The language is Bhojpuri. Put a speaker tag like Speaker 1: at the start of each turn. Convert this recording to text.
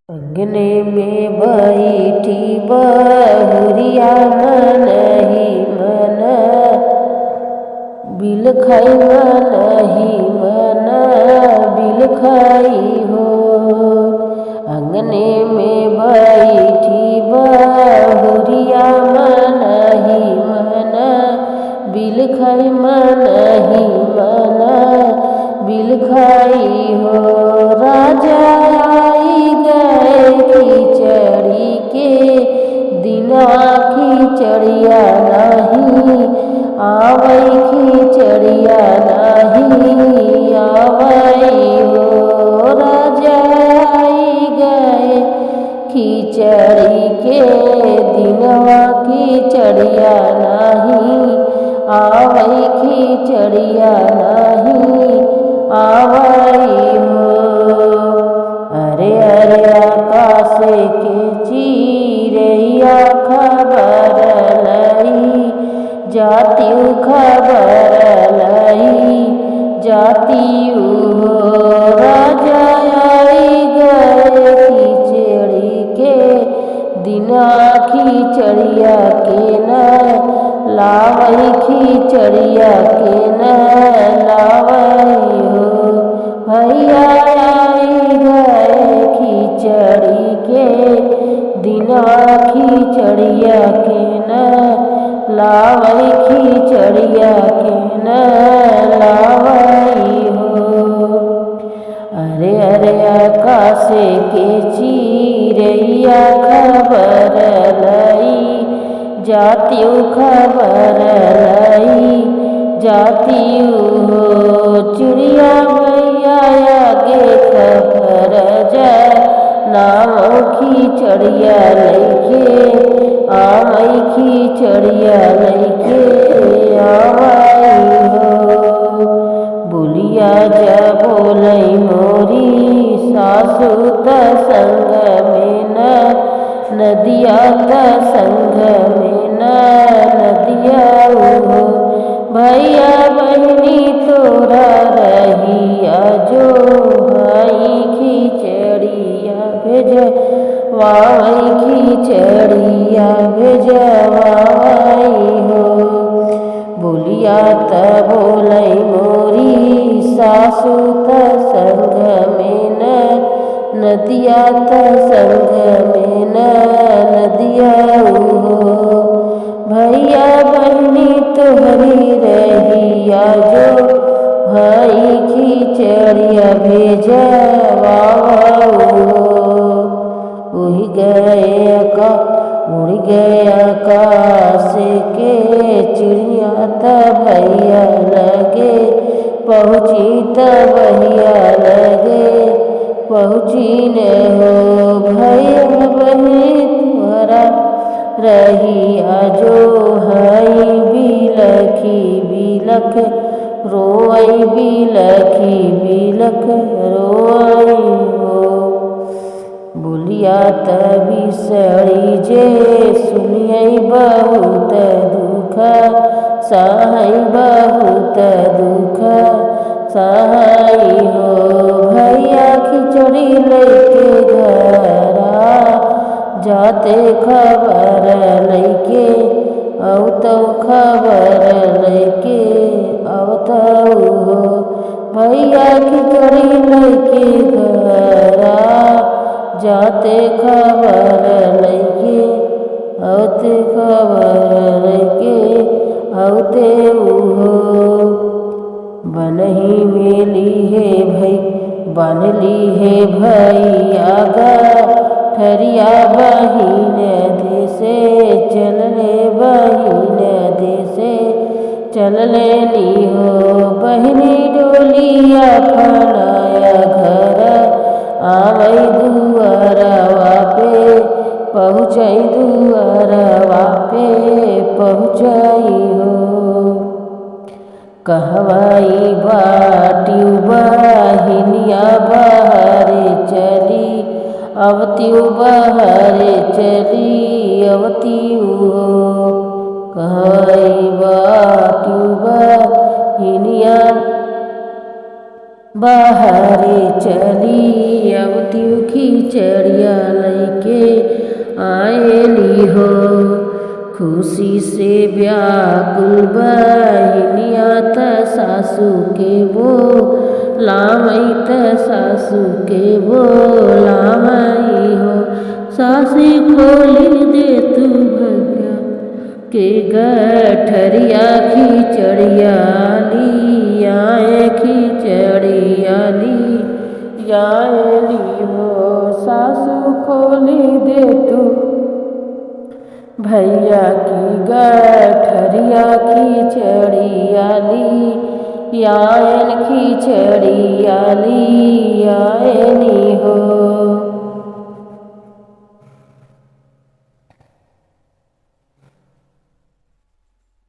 Speaker 1: अंगने में बैठी बहुरिया मन ही मन बिल खाई मन ही मन बिल खाई हो। अंगने में बैठी बहुरिया मन ही मन बिल खाई मन ही मन बिल खाई हो। राजा आई गए खिचड़ी के दिना खिचड़िया नहीं आवई खिचड़िया नहीं आवई हो। राजा आई गए खिचड़ी के दिनवा खिचड़िया नहीं आवई खिचड़िया नहीं आवई हो। अरे अरे आकाश के चिरैया खबर लई जाती खबर लई जाती हो। राजा आई गए खिचड़ी के दिना खिचड़िया के न लावई खिचड़िया के न लावई हो। भैया आई गए खिचड़ी के दिना खिचड़िया के न लावई खिचड़िया के न लावई हो। अरे अरे आकाश के चिरैया खबर लई जाती खबर लई जाती हो। चिड़िया मैया आगे खबर जा नाम खिचड़िया लैके आवई खिचड़िया लैके आवई हो। बोलिया जा बोलई मोरी सासु त संग में न नदिया त संग में न नदिया हो। भैया बहनी तोरा रहिया जो भाई खिचड़िया भेज वाई खिचड़िया भेजवाई हो। बोलिया त बोलई मोरी सासु त संग में न नदिया त संग में न नदिया हो। भैया बहनी तोहरी रहिया जो भाई खिचड़िया भेजवाओ हो। उड़ गए आकाश के चिड़िया त भैया लगे पहुँची त भैया लगे पहुँची न हो। भैया बहनी तुम्हारा रहिया जो हई बिलखी बिलख रोई बिलखी बिलख रोई हो। बोलिया त बिसड़ी जे सुनियई बहुत दुख सहई बहुत दुख सहई हो। भैया खिचड़ी लेके घरा जाते खबर लैके औतो खबर लैके औतो हो। भैया खिचड़ी लैके घरा जाते खबर लैके औते खबर लैके औते हो। बनही मेली है भई बनली है भैया ठरिया बहिन देसे चलले बहिन देसे चलले नी हो। बहिनी डोलिया फनाया घर आवई दुआरवा पे पहुँचई दुआरवा पे पहुँचई हो। कहवाई बाटी बहिनिया बहरे चली अवती बहरे चली अवती हो। कहवाई बाटी बहिनिया बहरे चली अवतियु खिचड़िया लैके आएली हो। खुशी से व्याकुल बहिनिया त सासू के बोलामई त सासू के बोलामई हो। सासी खोली दे तू भैया के गठरिया खिचड़िया ली आए खिचड़िया ली आएली हो। सासू खोली दे तू भैया की गठरिया खिचड़िया ली आएन खिचड़िया ली आएनी हो।